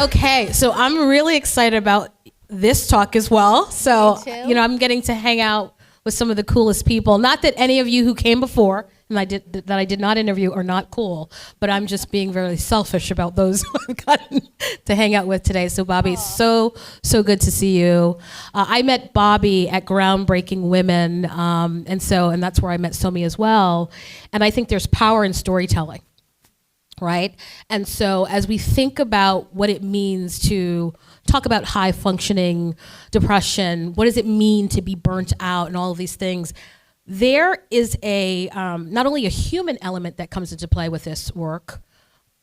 Okay, so I'm really excited about this talk as well. So, Me too. I'm getting to hang out with some of the coolest people. Not that any of you who came before and I did not interview are not cool, but I'm just being very selfish about those who I've gotten to hang out with today. So, Bobbi, so good to see you. I met Bobbi at Groundbreaking Women, and that's where I met Somi as well. And I think there's power in storytelling. Right? And so as we think about what it means to talk about high functioning depression, what does it mean to be burnt out and all of these things, there is a not only a human element that comes into play with this work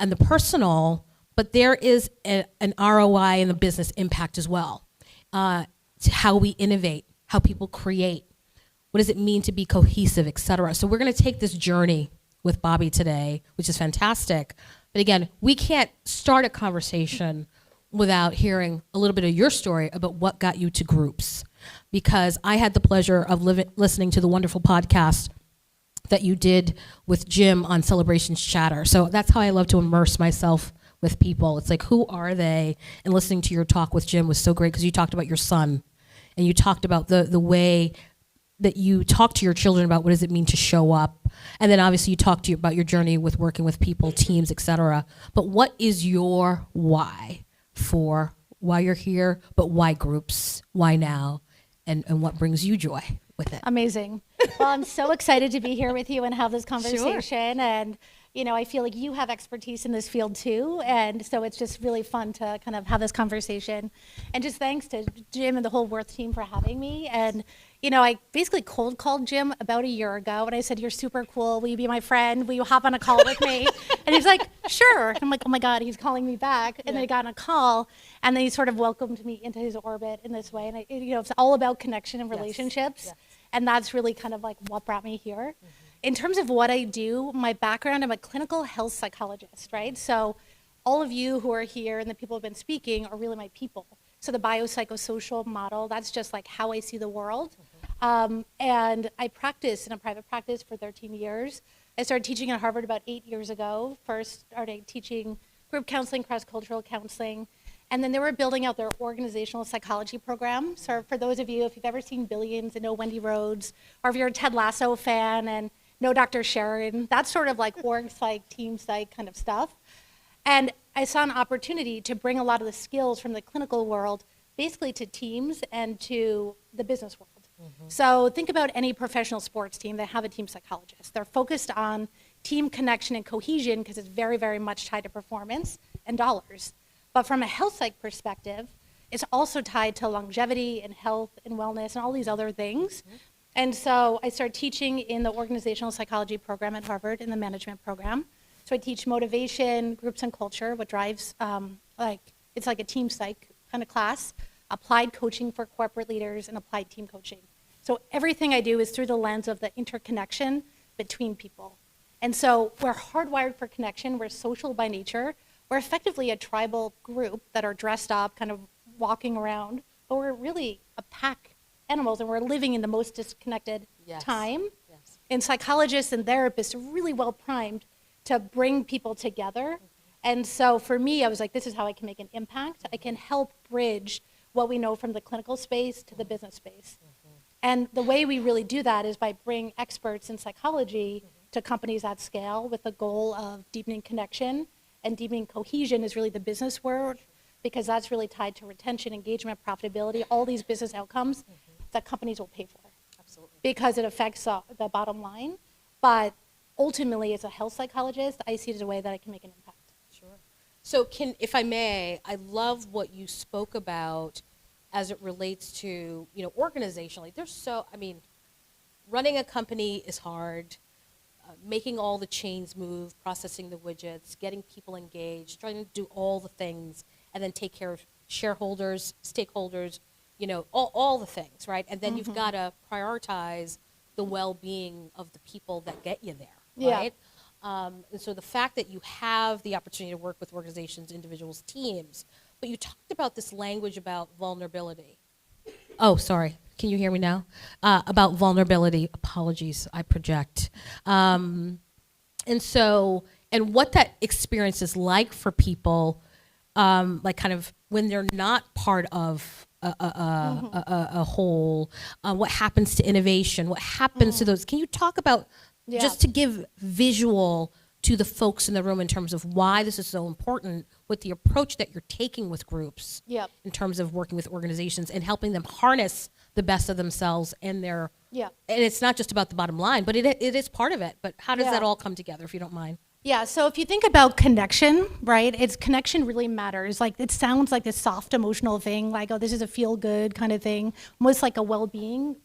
and the personal, but there is an ROI and a business impact as well. To how we innovate, how people create, what does it mean to be cohesive, et cetera. So we're gonna take this journey with Bobbi today, which is fantastic. But again, we can't start a conversation without hearing a little bit of your story about what got you to Groops. Because I had the pleasure of listening to the wonderful podcast that you did with Jim on Celebrations Chatter. So that's how I love to immerse myself with people. It's like, who are they? And listening to your talk with Jim was so great because you talked about your son and you talked about the way that you talk to your children about what does it mean to show up. And then obviously you talk to you about your journey with working with people, teams, et cetera. But what is your why for why you're here, but why Groops, why now, and what brings you joy with it? Amazing. Well, I'm so excited to be here with you and have this conversation. Sure. And, I feel like you have expertise in this field too. And so it's just really fun to kind of have this conversation. And just thanks to Jim and the whole Worth team for having me. And, I basically cold called Jim about a year ago and I said, you're super cool. Will you be my friend? Will you hop on a call with me? And he's like, sure. And I'm like, oh my God, he's calling me back. And then I got on a call and then he sort of welcomed me into his orbit in this way. And it's all about connection and relationships. Yes. And that's really kind of like what brought me here. Mm-hmm. In terms of what I do, my background, I'm a clinical health psychologist, right? So all of you who are here and the people who have been speaking are really my people. So the biopsychosocial model, that's just like how I see the world. And I practiced in a private practice for 13 years. I started teaching at Harvard about 8 years ago. First started teaching group counseling, cross-cultural counseling. And then they were building out their organizational psychology program. So for those of you, if you've ever seen Billions and know Wendy Rhodes, or if you're a Ted Lasso fan and know Dr. Sharon, that's sort of like org psych, team psych kind of stuff. And I saw an opportunity to bring a lot of the skills from the clinical world basically to teams and to the business world. Mm-hmm. So think about any professional sports team that have a team psychologist. They're focused on team connection and cohesion because it's very, very much tied to performance and dollars. But from a health psych perspective, it's also tied to longevity and health and wellness and all these other things. Mm-hmm. And so I started teaching in the organizational psychology program at Harvard in the management program. So I teach motivation, groups and culture, what drives, it's like a team psych kind of class, applied coaching for corporate leaders and applied team coaching. So everything I do is through the lens of the interconnection between people. And so we're hardwired for connection, we're social by nature, we're effectively a tribal group that are dressed up, kind of walking around, but we're really a pack animals and we're living in the most disconnected time. Yes. And psychologists and therapists are really well primed to bring people together. Mm-hmm. And so for me, I was like, this is how I can make an impact. I can help bridge what we know from the clinical space to the business space. Mm-hmm. And the way we really do that is by bringing experts in psychology to companies at scale with the goal of deepening connection and deepening cohesion is really the business word, because that's really tied to retention, engagement, profitability, all these business outcomes that companies will pay for. Absolutely. Because it affects the bottom line. But ultimately, as a health psychologist, I see it as a way that I can make an impact. Sure. So if I may, I love what you spoke about as it relates to, organizationally. Running a company is hard. Making all the chains move, processing the widgets, getting people engaged, trying to do all the things, and then take care of shareholders, stakeholders, all the things, right? And then you've got to prioritize the well-being of the people that get you there, right? And so the fact that you have the opportunity to work with organizations, individuals, teams, but you talked about this language about vulnerability. Oh, sorry. Can you hear me now? About vulnerability. Apologies, I project. And what that experience is like for people like kind of when they're not part of a whole, what happens to innovation, what happens to those. Can you talk about, just to give visual to the folks in the room in terms of why this is so important with the approach that you're taking with groups, in terms of working with organizations and helping them harness the best of themselves and their, and it's not just about the bottom line, but it is part of it. But how does that all come together, if you don't mind? Yeah, so if you think about connection, right, it's connection really matters. Like, it sounds like this soft emotional thing, like, oh, this is a feel-good kind of thing, almost like a well-being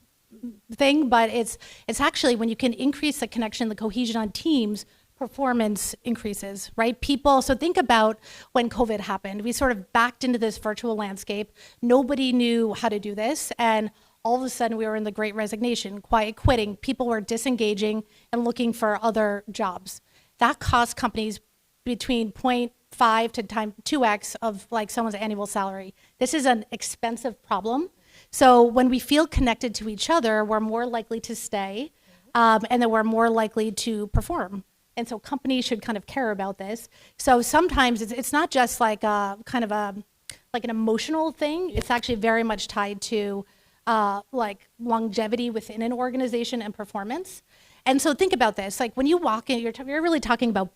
thing, but it's actually when you can increase the connection, the cohesion on teams, performance increases, right? So think about when COVID happened. We sort of backed into this virtual landscape. Nobody knew how to do this, and all of a sudden we were in the great resignation, quiet quitting. People were disengaging and looking for other jobs. That cost companies between 0.5 to 2x of like someone's annual salary. This is an expensive problem. So when we feel connected to each other, we're more likely to stay, and then we're more likely to perform. And so companies should kind of care about this. So sometimes it's not just like a kind of like an emotional thing. It's actually very much tied to like longevity within an organization and performance. And so think about this, like when you walk in, you're really talking about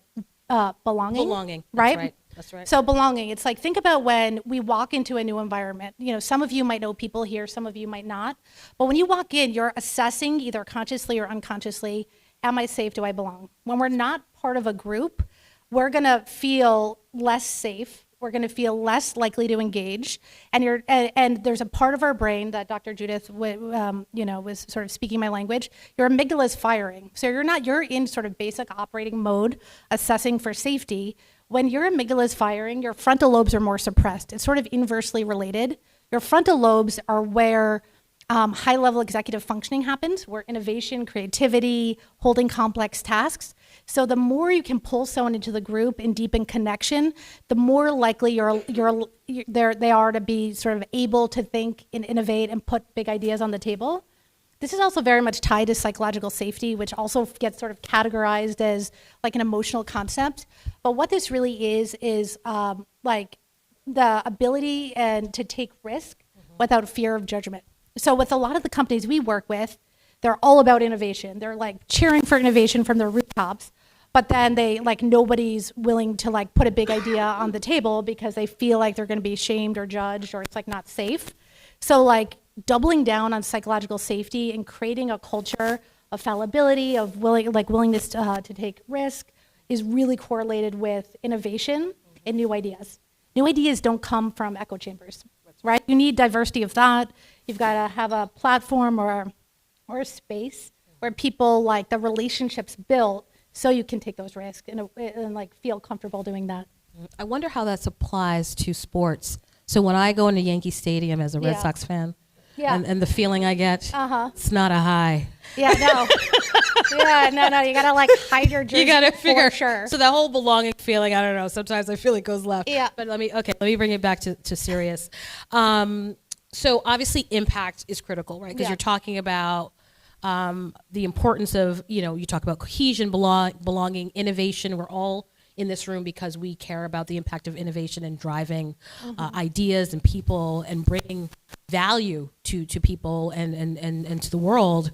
belonging. Belonging, right? That's right. So belonging, it's like, think about when we walk into a new environment. You know, some of you might know people here, some of you might not. But when you walk in, you're assessing either consciously or unconsciously, am I safe, do I belong? When we're not part of a group, we're gonna feel less safe. We're going to feel less likely to engage, and there's a part of our brain that Dr. Judith, was sort of speaking my language. Your amygdala is firing, so you're in sort of basic operating mode, assessing for safety. When your amygdala is firing, your frontal lobes are more suppressed. It's sort of inversely related. Your frontal lobes are where high-level executive functioning happens, where innovation, creativity, holding complex tasks. So the more you can pull someone into the group and deepen connection, the more likely they are to be sort of able to think and innovate and put big ideas on the table. This is also very much tied to psychological safety, which also gets sort of categorized as like an emotional concept. But what this really is like the ability to take risk without fear of judgment. So with a lot of the companies we work with, they're all about innovation. They're like cheering for innovation from their rooftops, but then nobody's willing to like put a big idea on the table because they feel like they're going to be shamed or judged, or it's like not safe. So like doubling down on psychological safety and creating a culture of fallibility, of willingness to take risk is really correlated with innovation and new ideas. New ideas don't come from echo chambers, right? You need diversity of thought. You've got to have a platform or a space where people like the relationships built so you can take those risks and like feel comfortable doing that. I wonder how that applies to sports. So when I go into Yankee Stadium as a Red Sox fan, and the feeling I get, it's not a high. Yeah, no. No. You gotta like hide your jersey. You gotta figure. For sure. So that whole belonging feeling, I don't know. Sometimes I feel it goes left. Yeah. But let me bring it back to serious. So obviously impact is critical, right? Because you're talking about the importance of, you talk about cohesion, belonging, innovation. We're all in this room because we care about the impact of innovation and driving ideas and people and bringing value to people and to the world.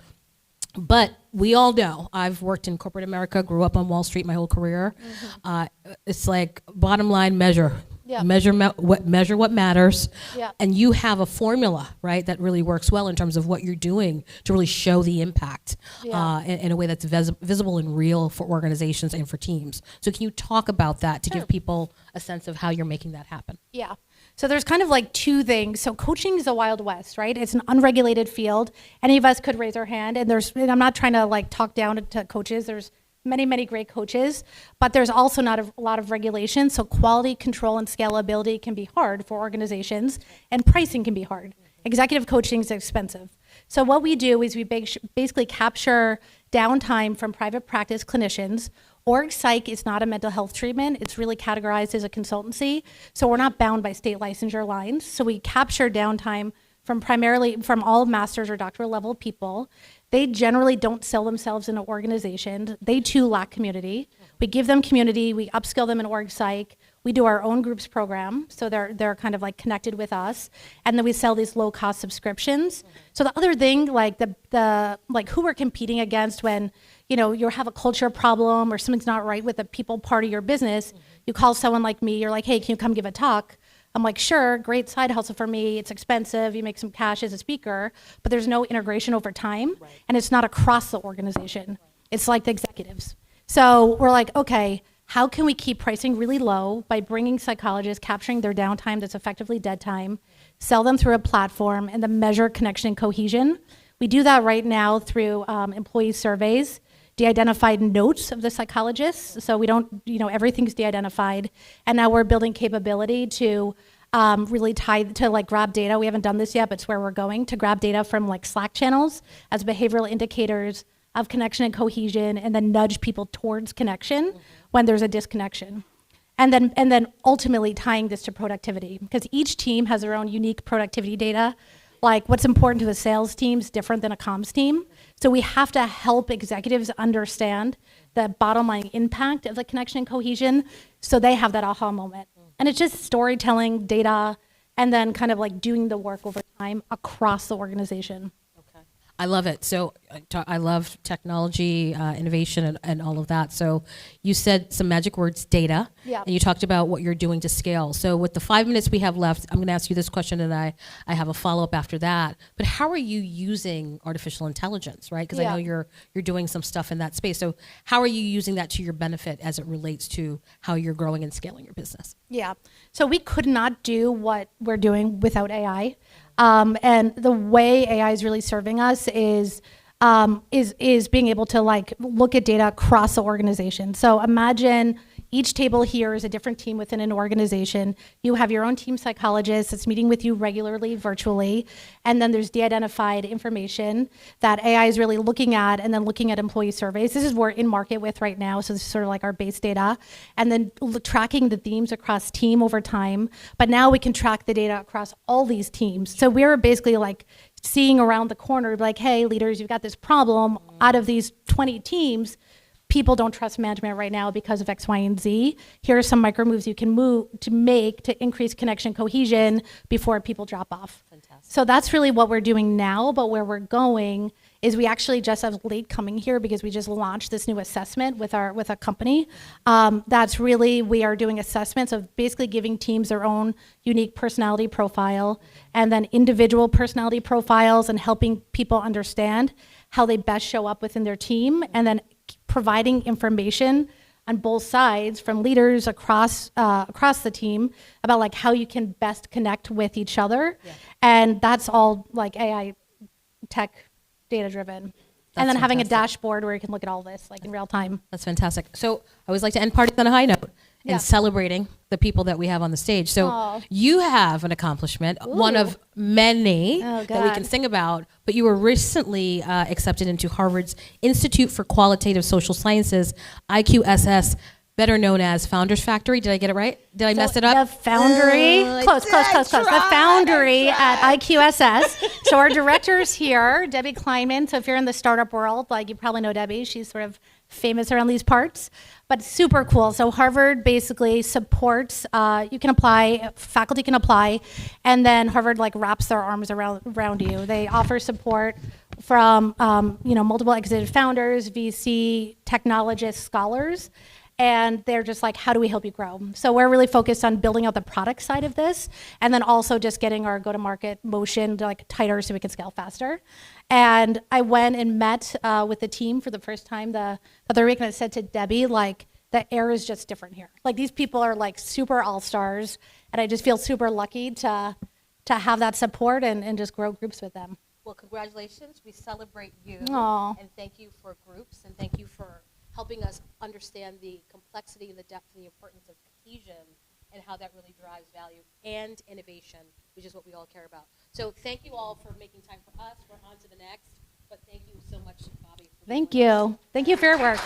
But we all know, I've worked in corporate America, grew up on Wall Street my whole career. It's like bottom line measure. Measure what matters, and you have a formula, right, that really works well in terms of what you're doing to really show the impact in a way that's visible and real for organizations and for teams. So can you talk about that to give people a sense of how you're making that happen? Yeah. So there's kind of like two things. So coaching is the Wild West, right? It's an unregulated field. Any of us could raise our hand, and I'm not trying to like talk down to coaches. There's many, many great coaches, but there's also not a lot of regulation. So quality control and scalability can be hard for organizations, and pricing can be hard. Executive coaching is expensive. So what we do is we basically capture downtime from private practice clinicians. Org psych is not a mental health treatment. It's really categorized as a consultancy. So we're not bound by state licensure lines. So we capture downtime from all master's or doctoral level people. They generally don't sell themselves in an organization. They too lack community. We give them community, we upskill them in org psych, We do our own groups program, so they're kind of like connected with us, and then we sell these low cost subscriptions. So the other thing, like the like who we're competing against when you have a culture problem or something's not right with the people part of your business, you call someone like me, you're like, hey, can you come give a talk? I'm like, sure, great side hustle for me. It's expensive. You make some cash as a speaker, but there's no integration over time, and it's not across the organization. It's like the executives. So we're like, okay, how can we keep pricing really low by bringing psychologists, capturing their downtime that's effectively dead time, sell them through a platform, and then measure connection and cohesion? We do that right now through employee surveys, de-identified notes of the psychologists. So we don't, everything's de-identified. And now we're building capability to really tie to like grab data. We haven't done this yet, but it's where we're going to grab data from like Slack channels as behavioral indicators of connection and cohesion, and then nudge people towards connection when there's a disconnection. And then ultimately tying this to productivity, because each team has their own unique productivity data. Like what's important to a sales team is different than a comms team. So we have to help executives understand the bottom line impact of the connection and cohesion so they have that aha moment. And it's just storytelling, data, and then kind of like doing the work over time across the organization. I love it. So I love technology, innovation, and all of that. So you said some magic words, data, and you talked about what you're doing to scale. So with the 5 minutes we have left, I'm going to ask you this question, and I have a follow-up after that. But how are you using artificial intelligence, right? Because I know you're doing some stuff in that space. So how are you using that to your benefit as it relates to how you're growing and scaling your business? Yeah. So we could not do what we're doing without AI. And the way AI is really serving us is being able to like look at data across the organization. So imagine each table here is a different team within an organization. You have your own team psychologist that's meeting with you regularly, virtually, and then there's de-identified information that AI is really looking at, and then looking at employee surveys. This is what we're in market with right now, so this is sort of like our base data, and then tracking the themes across team over time. But now we can track the data across all these teams. So we're basically like seeing around the corner, like, hey, leaders, you've got this problem. Out of these 20 teams, people don't trust management right now because of X, Y, and Z. Here are some micro moves you can make to increase connection cohesion before people drop off. Fantastic. So that's really what we're doing now, but where we're going is we actually just have late coming here because we just launched this new assessment with a company. That's really, we are doing assessments of basically giving teams their own unique personality profile, and then individual personality profiles, and helping people understand how they best show up within their team, and then providing information on both sides from leaders across the team about like how you can best connect with each other. And that's all like AI tech data driven. And then having a dashboard where you can look at all this like in real time. That's fantastic. So I always like to end parties on a high note and celebrating the people that we have on the stage. So you have an accomplishment, one of many that we can sing about, but you were recently accepted into Harvard's Institute for Qualitative Social Sciences, IQSS, better known as Founders Factory. Did I get it right? Did I mess it up? The Foundry, close. The Foundry at IQSS. So our director's here, Debbie Kleinman. So if you're in the startup world, like you probably know Debbie, she's sort of famous around these parts, but super cool. So Harvard basically supports, you can apply, faculty can apply, and then Harvard like wraps their arms around you. They offer support from multiple executive founders, VC, technologists, scholars, and they're just like, how do we help you grow? So we're really focused on building out the product side of this, and then also just getting our go-to-market motion like tighter so we can scale faster. And I went and met with the team for the first time the other week, and I said to Debbie, like, the air is just different here. Like, these people are like super all-stars, and I just feel super lucky to have that support and just grow Groops with them. Well, congratulations. We celebrate you. Aww. And thank you for Groops, and thank you for helping us understand the complexity and the depth and the importance of cohesion and how that really drives value and innovation, which is what we all care about. So thank you all for making time for us. We're on to the next, but thank you so much, Bobbi. Thank you. Thank you for your work.